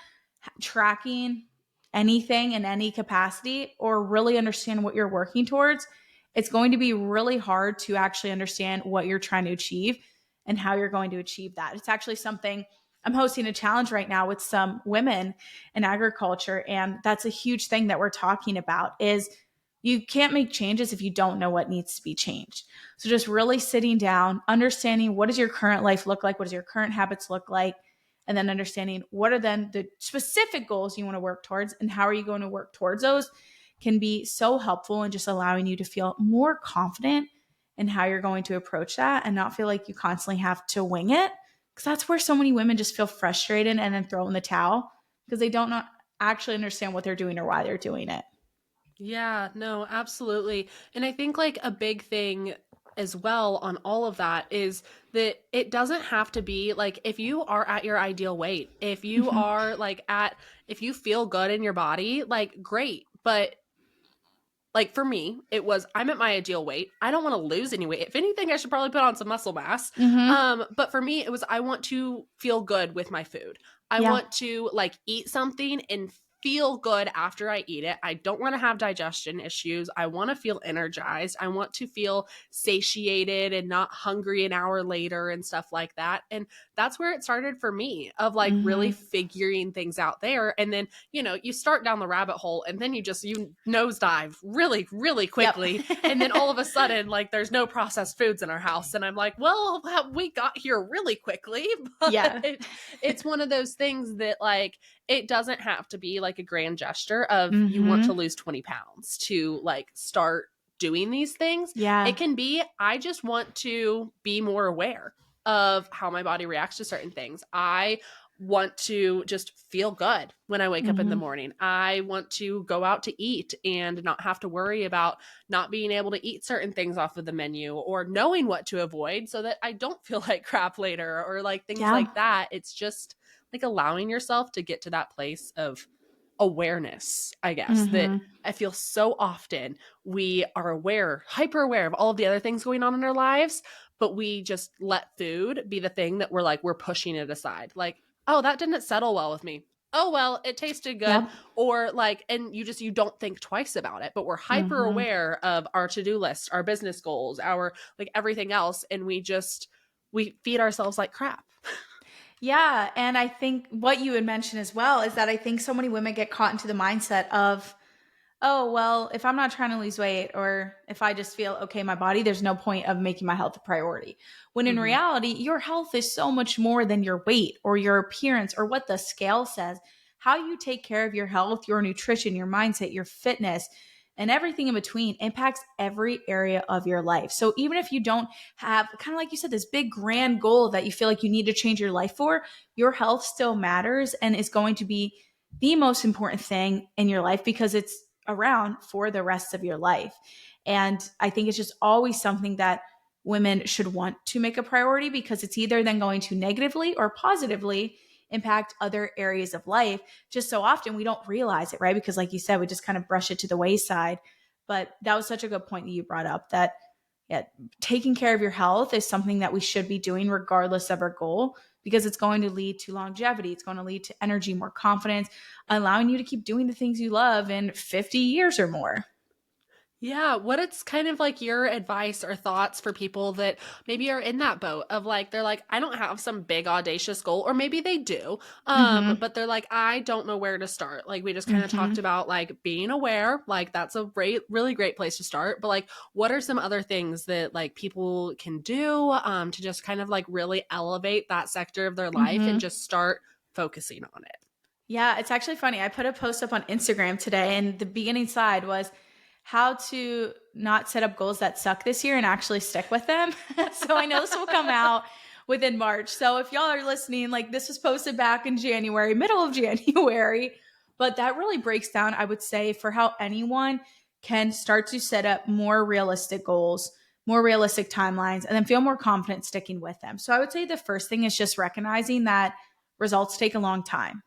tracking anything in any capacity or really understand what you're working towards, it's going to be really hard to actually understand what you're trying to achieve and how you're going to achieve that. It's actually something I'm hosting a challenge right now with some women in agriculture, and that's a huge thing that we're talking about is you can't make changes if you don't know what needs to be changed. So just really sitting down, understanding what does your current life look like, what does your current habits look like, and then understanding what are then the specific goals you want to work towards and how are you going to work towards those can be so helpful in just allowing you to feel more confident in how you're going to approach that and not feel like you constantly have to wing it, because that's where so many women just feel frustrated and then throw in the towel because they don't not actually understand what they're doing or why they're doing it. Yeah, no, absolutely. And I think like a big thing as well on all of that is that it doesn't have to be like, if you are at your ideal weight, if you Mhm. are like if you feel good in your body, like great. But like for me, it was, I'm at my ideal weight. I don't want to lose any weight. If anything, I should probably put on some muscle mass. Mhm. But for me, it was, I want to feel good with my food. I Yeah. want to like eat something and feel good after I eat it. I don't want to have digestion issues. I want to feel energized. I want to feel satiated and not hungry an hour later and stuff like that. And that's where it started for me, of like really Mhm. figuring things out there. And then, you know, you start down the rabbit hole and then you nosedive really, really Yep. quickly. And then all of a sudden, like there's no processed foods in our house. And I'm like, well, we got here really quickly. Yeah. But it's one of those things that like, it doesn't have to be like a grand gesture of you want to Mhm. lose 20 pounds to like start doing these things. Yeah. It can be, I just want to be more aware of how my body reacts to certain things. I want to just feel good when I wake up in the Mhm. morning. I want to go out to eat and not have to worry about not being able to eat certain things off of the menu, or knowing what to avoid so that I don't feel like crap later, or like things Yeah. like that. It's just like allowing yourself to get to that place of awareness, I guess, that Mhm. I feel so often we are aware, hyper aware of all of the other things going on in our lives, but we just let food be the thing that we're like, we're pushing it aside. Like, oh, that didn't settle well with me. Oh, well, it tasted good. Yep. Or like, and you don't think twice about it, but we're hyper Mhm. aware of our to-do list, our business goals, our like everything else. And we feed ourselves like crap. Yeah, and I think what you had mentioned as well is that I think so many women get caught into the mindset of, oh, well, if I'm not trying to lose weight, or if I just feel okay in my body, there's no point of making my health a priority. When in Mm-hmm. reality, your health is so much more than your weight or your appearance or what the scale says. How you take care of your health, your nutrition, your mindset, your fitness, and everything in between impacts every area of your life. So even if you don't have, kind of like you said, this big grand goal that you feel like you need to change your life for, your health still matters and is going to be the most important thing in your life because it's around for the rest of your life. And I think it's just always something that women should want to make a priority because it's either then going to negatively or positively impact other areas of life. Just so often we don't realize it, right? Because, like you said, we just kind of brush it to the wayside. But that was such a good point that you brought up that, yeah, taking care of your health is something that we should be doing regardless of our goal because it's going to lead to longevity. It's going to lead to energy, more confidence, allowing you to keep doing the things you love in 50 years or more. Yeah, what it's kind of like your advice or thoughts for people that maybe are in that boat of like, they're like, I don't have some big audacious goal, or maybe they do, Mm-hmm. but they're like, I don't know where to start. Like we just kind of Mm-hmm. talked about like being aware, like that's a great, really great place to start. But like, what are some other things that like people can do to just kind of like really elevate that sector of their life and Mm-hmm. just start focusing on it? Yeah, it's actually funny. I put a post up on Instagram today, and the beginning slide was how to not set up goals that suck this year and actually stick with them. So I know this will come out within March. So if y'all are listening, like this was posted back in January, middle of January, but that really breaks down, I would say, for how anyone can start to set up more realistic goals, more realistic timelines, and then feel more confident sticking with them. So I would say the first thing is just recognizing that results take a long time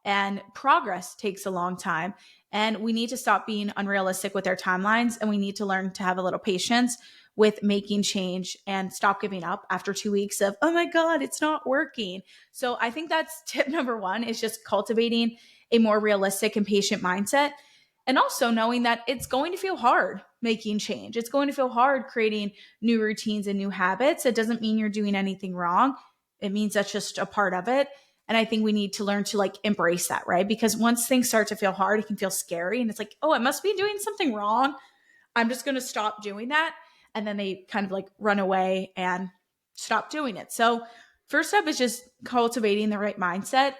and progress takes a long time. And we need to stop being unrealistic with our timelines. And we need to learn to have a little patience with making change and stop giving up after 2 weeks of, oh my God, it's not working. So I think that's tip number one is just cultivating a more realistic and patient mindset. And also knowing that it's going to feel hard making change. It's going to feel hard creating new routines and new habits. It doesn't mean you're doing anything wrong. It means that's just a part of it. And I think we need to learn to like embrace that, right? Because once things start to feel hard, it can feel scary. And it's like, oh, I must be doing something wrong. I'm just going to stop doing that. And then they kind of like run away and stop doing it. So, first step is just cultivating the right mindset.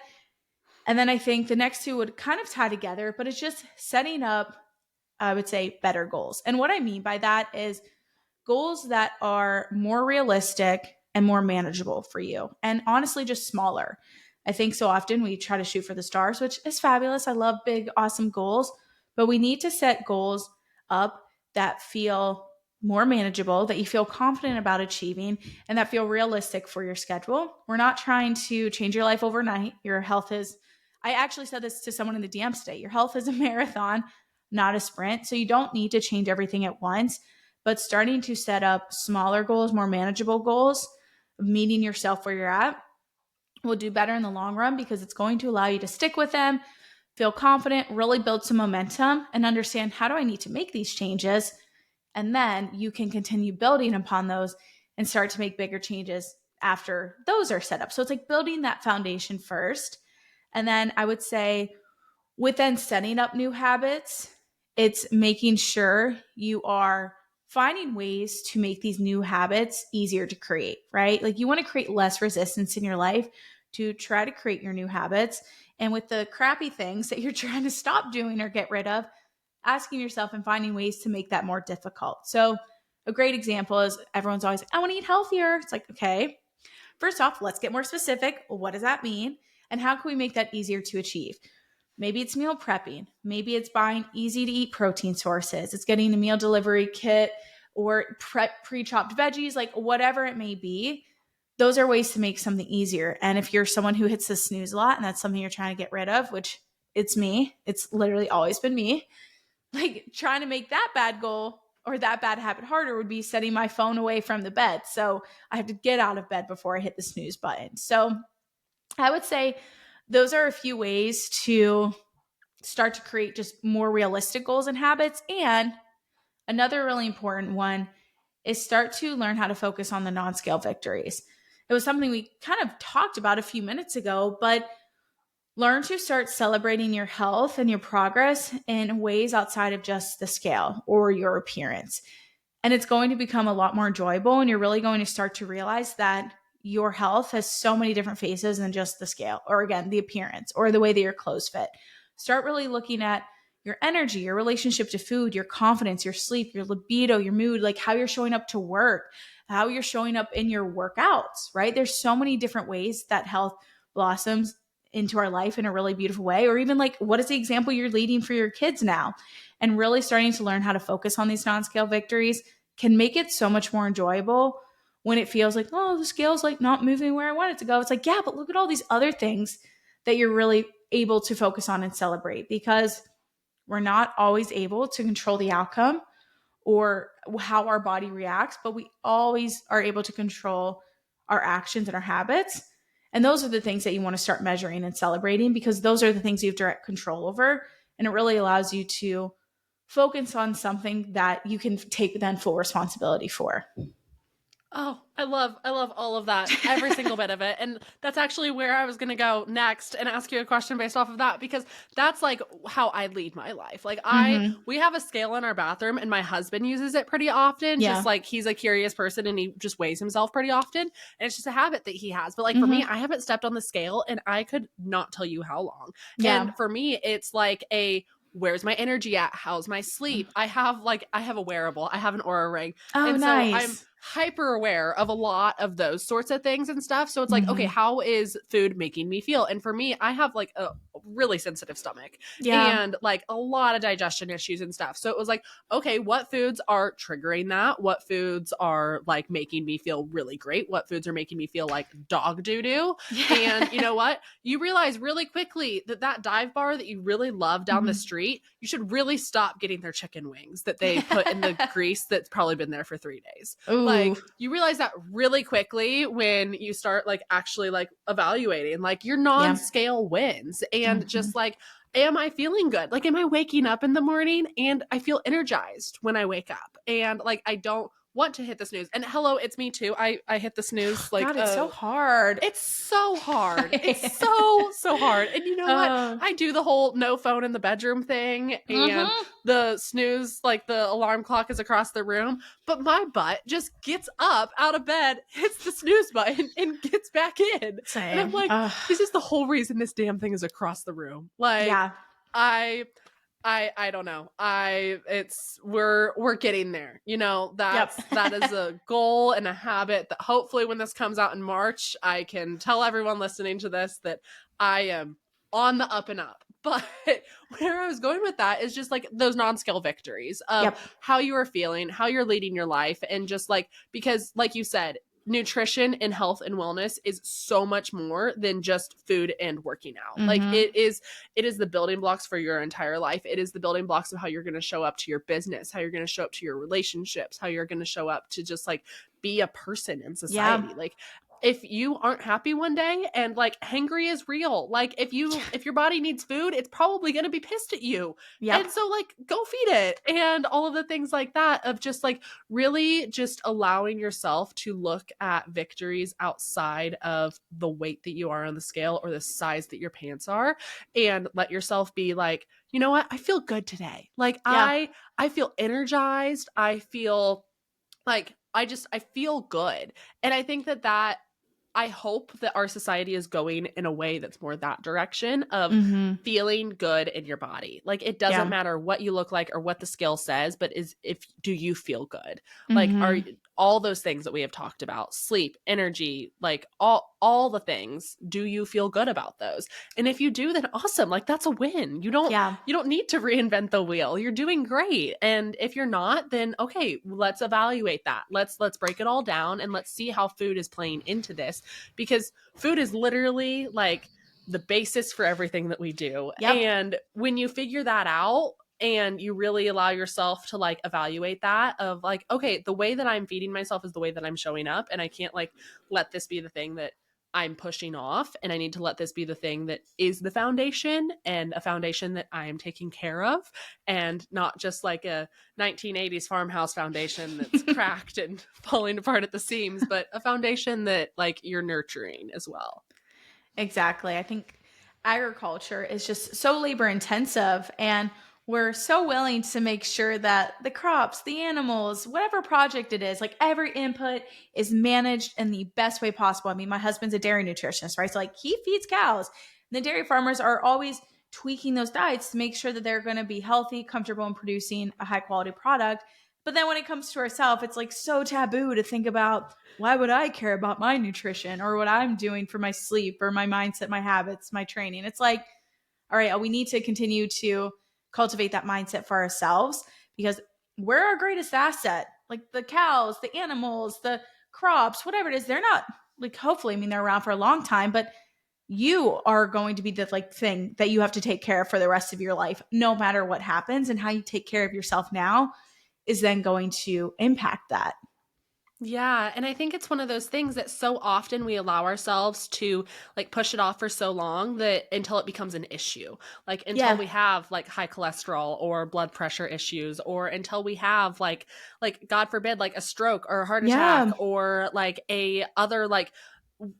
And then I think the next two would kind of tie together, but it's just setting up, I would say, better goals. And what I mean by that is goals that are more realistic and more manageable for you. And honestly, just smaller. I think so often we try to shoot for the stars, which is fabulous. I love big, awesome goals, but we need to set goals up that feel more manageable, that you feel confident about achieving, and that feel realistic for your schedule. We're not trying to change your life overnight. Your health is, I actually said this to someone in the DM today, your health is a marathon, not a sprint. So you don't need to change everything at once, but starting to set up smaller goals, more manageable goals, meeting yourself where you're at will do better in the long run because it's going to allow you to stick with them, feel confident, really build some momentum, and understand how do I need to make these changes. And then you can continue building upon those and start to make bigger changes after those are set up. So it's like building that foundation first. And then I would say, within setting up new habits, it's making sure you are finding ways to make these new habits easier to create, right? Like you want to create less resistance in your life to try to create your new habits. And with the crappy things that you're trying to stop doing or get rid of, asking yourself and finding ways to make that more difficult. So, a great example is everyone's always like, I want to eat healthier. It's like, okay, first off, let's get more specific. What does that mean? And how can we make that easier to achieve? Maybe it's meal prepping. Maybe it's buying easy to eat protein sources. It's getting a meal delivery kit or pre-chopped veggies, like whatever it may be. Those are ways to make something easier. And if you're someone who hits the snooze a lot and that's something you're trying to get rid of, which it's me, it's literally always been me, like trying to make that bad goal or that bad habit harder would be setting my phone away from the bed. So I have to get out of bed before I hit the snooze button. So I would say those are a few ways to start to create just more realistic goals and habits. And another really important one is start to learn how to focus on the non-scale victories. It was something we kind of talked about a few minutes ago, but learn to start celebrating your health and your progress in ways outside of just the scale or your appearance. And it's going to become a lot more enjoyable. And you're really going to start to realize that your health has so many different faces than just the scale, or again, the appearance or the way that your clothes fit. Start really looking at your energy, your relationship to food, your confidence, your sleep, your libido, your mood, like how you're showing up to work, how you're showing up in your workouts, right? There's so many different ways that health blossoms into our life in a really beautiful way. Or even like, what is the example you're leading for your kids now? And really starting to learn how to focus on these non-scale victories can make it so much more enjoyable when it feels like, oh, the scale's like not moving where I want it to go. It's like, yeah, but look at all these other things that you're really able to focus on and celebrate, because we're not always able to control the outcome or how our body reacts, but we always are able to control our actions and our habits. And those are the things that you want to start measuring and celebrating, because those are the things you have direct control over. And it really allows you to focus on something that you can take then full responsibility for. Oh, I love all of that, every single bit of it. And that's actually where I was going to go next and ask you a question based off of that, because that's like how I lead my life. Like we have a scale in our bathroom and my husband uses it pretty often. Yeah. Just like he's a curious person and he just weighs himself pretty often. And it's just a habit that he has. But like for me, I haven't stepped on the scale and I could not tell you how long. Yeah. And for me, it's like where's my energy at? How's my sleep? I have a wearable. I have an Oura ring. Oh, and nice. so I'm hyper aware of a lot of those sorts of things and stuff. So it's like, okay, how is food making me feel? And for me, I have like a really sensitive stomach and like a lot of digestion issues and stuff. So it was like, okay, what foods are triggering that? What foods are like making me feel really great? What foods are making me feel like dog doo-doo? And you know what? You realize really quickly that dive bar that you really love down the street, you should really stop getting their chicken wings that they put in the grease that's probably been there for 3 days. Ooh. Like you realize that really quickly when you start like actually like evaluating like your non-scale wins and just like, am I feeling good? Like, am I waking up in the morning and I feel energized when I wake up and like, I don't want to hit the snooze. And hello, it's me too. I hit the snooze like God, it's so hard. It's so hard. It's so hard. And you know what? I do the whole no phone in the bedroom thing and the snooze, like the alarm clock is across the room, but my butt just gets up out of bed, hits the snooze button and gets back in. Same. And I'm like, this is the whole reason this damn thing is across the room. Like, I don't know. We're getting there. You know, that is a goal and a habit that hopefully when this comes out in March, I can tell everyone listening to this that I am on the up and up. But where I was going with that is just like those non-scale victories of Yep. how you are feeling, how you're leading your life, and just like, because like you said, nutrition and health and wellness is so much more than just food and working out. Like Mm-hmm. it is the building blocks for your entire life. It is the building blocks of how you're going to show up to your business, how you're going to show up to your relationships, how you're going to show up to just like be a person in Yeah. society. Like if you aren't happy one day, and like hangry is real, like if your body needs food, it's probably going to be pissed at you. Yep. And so like go feed it, and all of the things like that of just like really just allowing yourself to look at victories outside of the weight that you are on the scale or the size that your pants are, and let yourself be like, you know what, I feel good today. Like Yeah. I feel energized. I feel like I feel good. And I think that I hope that our society is going in a way that's more that direction of Mm-hmm. feeling good in your body. Like it doesn't Yeah. matter what you look like or what the scale says, but is if do you feel good? Like are Mm-hmm. all those things that we have talked about, sleep, energy, like all the things, do you feel good about those? And if you do, then awesome. Like that's a win. Yeah. You don't need to reinvent the wheel. You're doing great. And if you're not, then okay, let's evaluate that. Let's break it all down and let's see how food is playing into this, because food is literally like the basis for everything that we do. Yep. And when you figure that out and you really allow yourself to like evaluate that of like, okay, the way that I'm feeding myself is the way that I'm showing up, and I can't like let this be the thing that I'm pushing off, and I need to let this be the thing that is the foundation, and a foundation that I am taking care of, and not just like a 1980s farmhouse foundation that's cracked and falling apart at the seams, but a foundation that like you're nurturing as well. Exactly. I think agriculture is just so labor intensive, and we're so willing to make sure that the crops, the animals, whatever project it is, like every input is managed in the best way possible. I mean, my husband's a dairy nutritionist, right? So like he feeds cows. And the dairy farmers are always tweaking those diets to make sure that they're going to be healthy, comfortable, and producing a high quality product. But then when it comes to ourselves, it's like so taboo to think about, why would I care about my nutrition or what I'm doing for my sleep or my mindset, my habits, my training? It's like, all right, we need to continue to cultivate that mindset for ourselves, because we're our greatest asset. Like the cows, the animals, the crops, whatever it is, they're not like, hopefully, I mean, they're around for a long time, but you are going to be the like thing that you have to take care of for the rest of your life, no matter what happens. And how you take care of yourself now is then going to impact that. Yeah, and I think it's one of those things that so often we allow ourselves to like push it off for so long that until it becomes an issue. Like until Yeah. we have like high cholesterol or blood pressure issues, or until we have like God forbid like a stroke or a heart attack, Yeah. or like a other like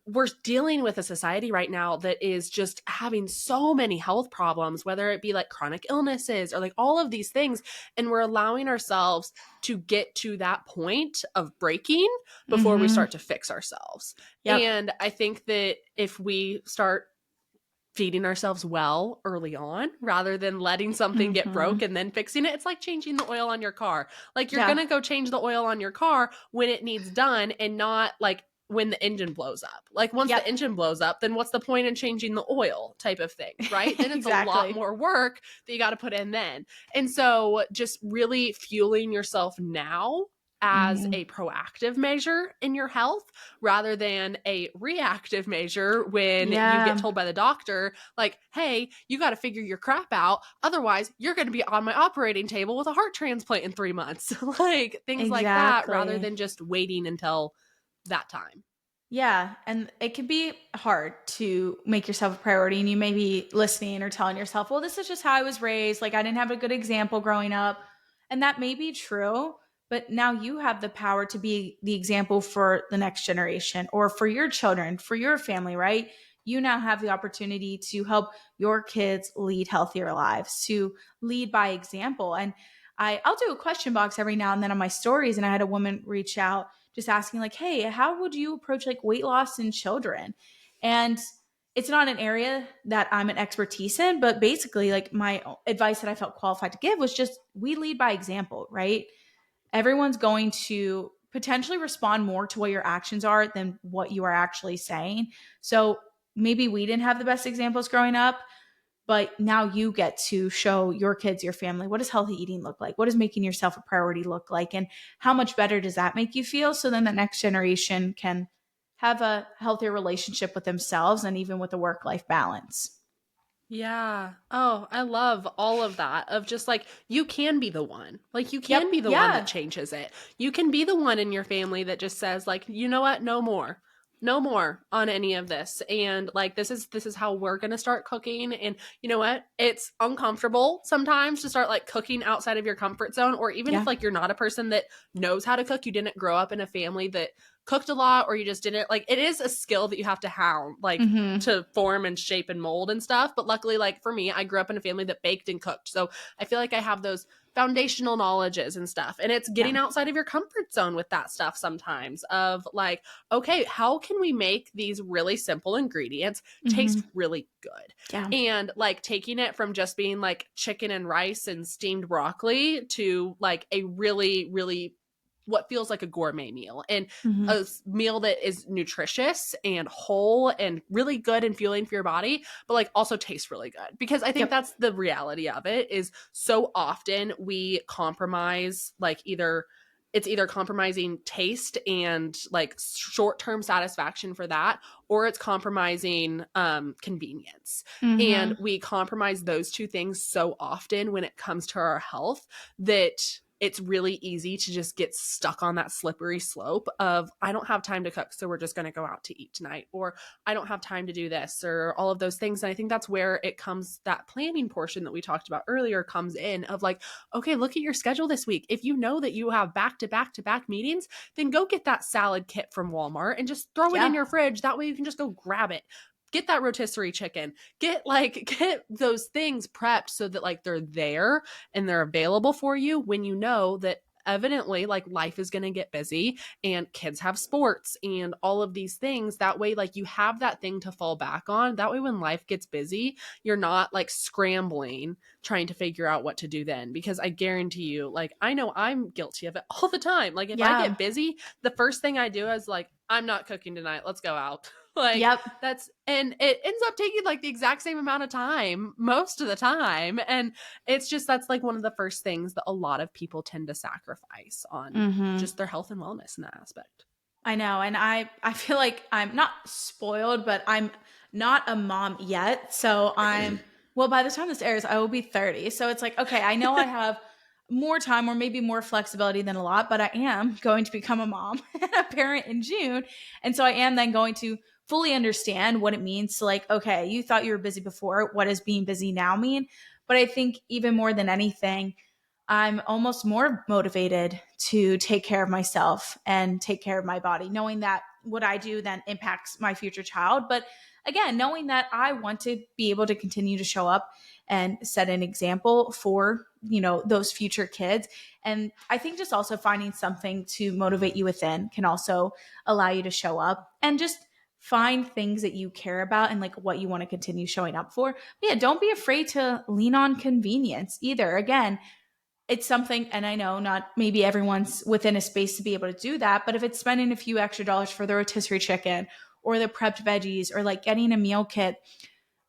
we're dealing with a society right now that is just having so many health problems, whether it be like chronic illnesses or like all of these things. And we're allowing ourselves to get to that point of breaking before we Mm-hmm. start to fix ourselves. Yep. And I think that if we start feeding ourselves well early on rather than letting something get Mm-hmm. broke and then fixing it, it's like changing the oil on your car. Like you're Yeah. going to go change the oil on your car when it needs done, and not like when the engine blows up. Like once Yep. the engine blows up, then what's the point in changing the oil type of thing, right? Then it's a lot Exactly. more work that you got to put in then. And so just really fueling yourself now as Mm-hmm. a proactive measure in your health rather than a reactive measure when you get Yeah. told by the doctor, like, hey, you got to figure your crap out. Otherwise, you're going to be on my operating table with a heart transplant in 3 months. Like things like that, rather Exactly. than just waiting until that time. Yeah. And it can be hard to make yourself a priority. And you may be listening or telling yourself, well, this is just how I was raised. Like I didn't have a good example growing up. And that may be true. But now you have the power to be the example for the next generation or for your children, for your family, right? You now have the opportunity to help your kids lead healthier lives, to lead by example. And I'll do a question box every now and then on my stories. And I had a woman reach out just asking like, hey, how would you approach like weight loss in children? And it's not an area that I'm an expertise in, but basically like my advice that I felt qualified to give was just, we lead by example, right? Everyone's going to potentially respond more to what your actions are than what you are actually saying. So maybe we didn't have the best examples growing up, but now you get to show your kids, your family, what does healthy eating look like? What does making yourself a priority look like? And how much better does that make you feel? So then the next generation can have a healthier relationship with themselves and even with a work-life balance. Yeah. Oh, I love all of that of just like you can be the one. Like you Yep. can be the one that Yeah. changes it. You can be the one in your family that just says like, "You know what? No more. No more on any of this." And like this is how we're going to start cooking and you know what? It's uncomfortable sometimes to start like cooking outside of your comfort zone or even if Yeah. like you're not a person that knows how to cook, you didn't grow up in a family that cooked a lot or you just didn't like it is a skill that you have to have like Mm-hmm. to form and shape and mold and stuff. But luckily, like for me, I grew up in a family that baked and cooked. So I feel like I have those foundational knowledges and stuff. And it's Yeah. getting outside of your comfort zone with that stuff sometimes of like, okay, how can we make these really simple ingredients Mm-hmm. taste really good? Yeah. And like taking it from just being like chicken and rice and steamed broccoli to like a really, really what feels like a gourmet meal and Mm-hmm. a meal that is nutritious and whole and really good and fueling for your body, but like also tastes really good. Because I think Yep. that's the reality of it is so often we compromise like either compromising taste and like short-term satisfaction for that or it's compromising convenience and Mm-hmm. we compromise those two things so often when it comes to our health that it's really easy to just get stuck on that slippery slope of I don't have time to cook so we're just going to go out to eat tonight or I don't have time to do this or all of those things and I think that's where it comes that planning portion that we talked about earlier comes in of like okay look at your schedule this week if you know that you have back to back to back meetings then go get that salad kit from Walmart and just throw it in Yeah. your fridge that way you can just go grab it get that rotisserie chicken get those things prepped so that like they're there and they're available for you when you know that evidently like life is going to get busy and kids have sports and all of these things that way like you have that thing to fall back on that way when life gets busy you're not like scrambling trying to figure out what to do then because I guarantee you like I know I'm guilty of it all the time like if I Yeah. get busy the first thing I do is like I'm not cooking tonight let's go out like Yep. that's and it ends up taking like the exact same amount of time most of the time and it's just that's like one of the first things that a lot of people tend to sacrifice on Mm-hmm. just their health and wellness in that aspect. I know. And I feel like I'm not spoiled, but I'm not a mom yet. So well, by the time this airs, I will be 30. So it's like, okay, I know I have more time or maybe more flexibility than a lot, but I am going to become a mom and a parent in June. And so I am then going to fully understand what it means to like, okay, you thought you were busy before. What does being busy now mean? But I think even more than anything, I'm almost more motivated to take care of myself and take care of my body, knowing that what I do then impacts my future child. But again, knowing that I want to be able to continue to show up and set an example for, those future kids. And I think just also finding something to motivate you within can also allow you to show up and just find things that you care about and like what you want to continue showing up for. But yeah, don't be afraid to lean on convenience either. Again, it's something, and I know not maybe everyone's within a space to be able to do that, but if it's spending a few extra dollars for the rotisserie chicken or the prepped veggies or like getting a meal kit,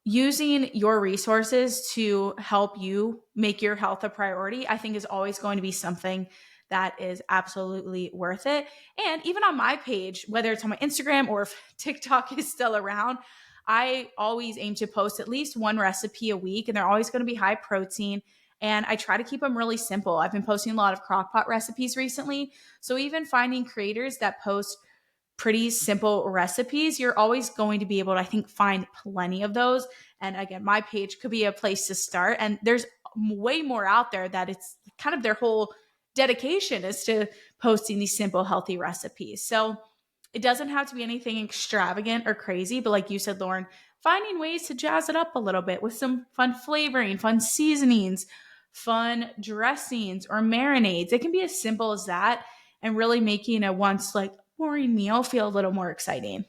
using your resources to help you make your health a priority, I think is always going to be something that is absolutely worth it. And even on my page, whether it's on my Instagram or if TikTok is still around, I always aim to post at least one recipe a week, and they're always going to be high protein. And I try to keep them really simple. I've been posting a lot of crock pot recipes recently. So even finding creators that post pretty simple recipes, you're always going to be able to, I think, find plenty of those. And again, my page could be a place to start. And there's way more out there that it's kind of their whole dedication is to posting these simple, healthy recipes. So it doesn't have to be anything extravagant or crazy, but like you said, Lauren, finding ways to jazz it up a little bit with some fun flavoring, fun seasonings, fun dressings, or marinades. It can be as simple as that and really making a once like boring meal feel a little more exciting.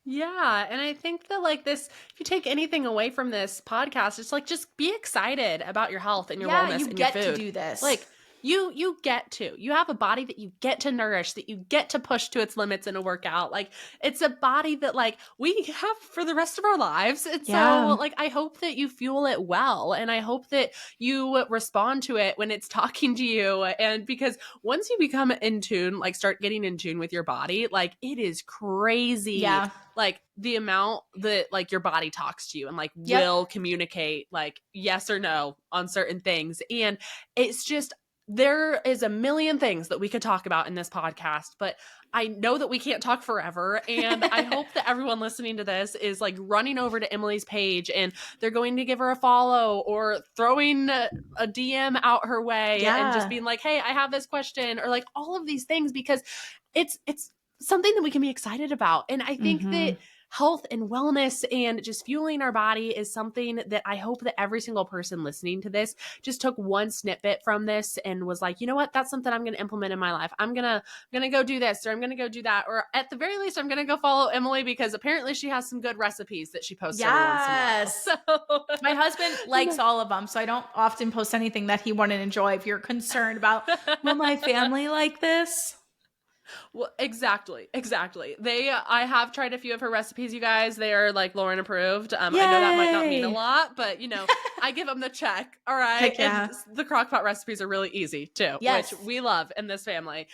Yeah, and I think that like this if you take anything away from this podcast, it's like just be excited about your health and your Yeah, wellness you and your get to food. do Like this. You get to. You have a body that you get to nourish, that you get to push to its limits in a workout. Like, it's a body that, like, we have for the rest of our lives. And so, Yeah. like, I hope that you fuel it well, and I hope that you respond to it when it's talking to you. And because once you become in tune, like, start getting in tune with your body, like, it is crazy, Yeah. like, the amount that, like, your body talks to you and, like, Yep. will communicate, like, yes or no on certain things. And it's just, there is a million things that we could talk about in this podcast, but I know that we can't talk forever. And I hope that everyone listening to this is, like, running over to Emily's page and they're going to give her a follow, or throwing a DM out her way and just Yeah. being like, hey, I have this question, or like all of these things, because it's something that we can be excited about. And I think that health and wellness and just fueling our body is something that I hope that every single person listening to this just took one snippet from this and was like, you know what, that's something I'm going to implement in my life. I'm going to go do this, or I'm going to go do that, or at the very least, I'm going to go follow Emily, because apparently she has some good recipes that she posts every once in a while. Yes. So My husband likes all of them, so I don't often post anything that he wouldn't enjoy. If you're concerned about, will my family like this? Well, exactly. I have tried a few of her recipes, you guys. They are, like, Lauren approved. I know that might not mean a Yay. lot, but I give them the check. All right. Heck yeah. And the crockpot recipes are really easy too, Yes. which we love in this family.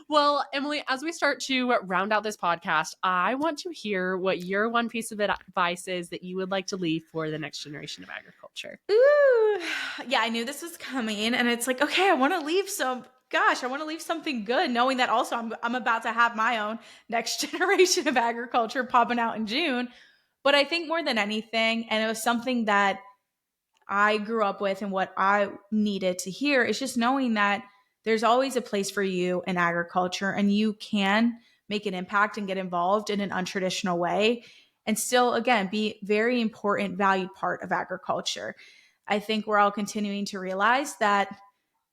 Well, Emily, as we start to round out this podcast, I want to hear what your one piece of advice is that you would like to leave for the next generation of agriculture. Ooh. Yeah, I knew this was coming, and it's like, okay, I want to leave something good, knowing that also I'm about to have my own next generation of agriculture popping out in June. But I think more than anything, and it was something that I grew up with and what I needed to hear, is just knowing that there's always a place for you in agriculture, and you can make an impact and get involved in an untraditional way and still, again, be very important, valued part of agriculture. I think we're all continuing to realize that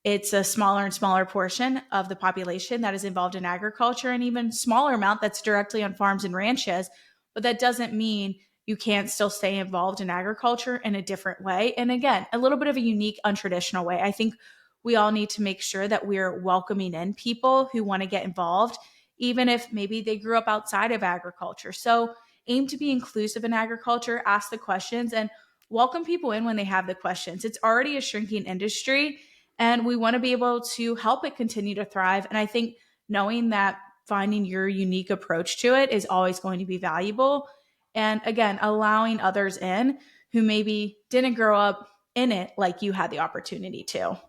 it's a smaller and smaller portion of the population that is involved in agriculture, and even smaller amount that's directly on farms and ranches. But that doesn't mean you can't still stay involved in agriculture in a different way. And again, a little bit of a unique, untraditional way. I think we all need to make sure that we're welcoming in people who want to get involved, even if maybe they grew up outside of agriculture. So aim to be inclusive in agriculture, ask the questions, and welcome people in when they have the questions. It's already a shrinking industry, and we want to be able to help it continue to thrive. And I think knowing that finding your unique approach to it is always going to be valuable. And again, allowing others in who maybe didn't grow up in it like you had the opportunity to.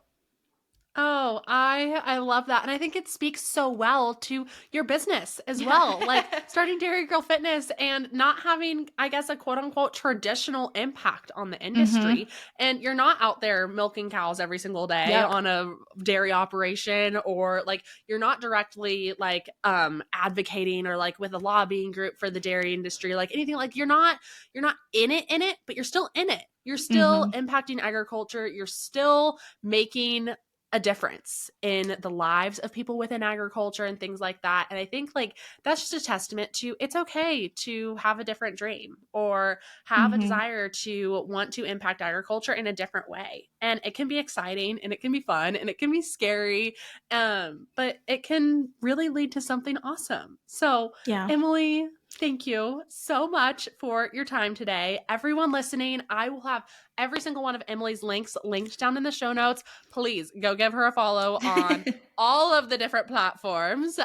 Oh, I love that. And I think it speaks so well to your business as well. Like, starting Dairy Girl Fitness and not having, I guess, a quote unquote traditional impact on the industry. And you're not out there milking cows every single day Yep. on a dairy operation, or like you're not directly like advocating or like with a lobbying group for the dairy industry, like anything. Like, you're not in it, but you're still in it. You're still impacting agriculture. You're still making a difference in the lives of people within agriculture and things like that. And I think, like, that's just a testament to, it's okay to have a different dream or have a desire to want to impact agriculture in a different way. And it can be exciting, and it can be fun, and it can be scary, but it can really lead to something awesome. So, Yeah. Emily, thank you so much for your time today. Everyone listening, I will have every single one of Emily's links linked down in the show notes. Please go give her a follow on all of the different platforms.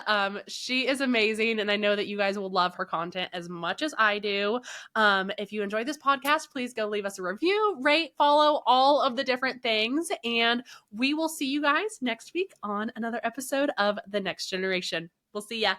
She is amazing, and I know that you guys will love her content as much as I do. If you enjoyed this podcast, please go leave us a review, rate, follow, all of the different things, and we will see you guys next week on another episode of The Next Generation. We'll see ya.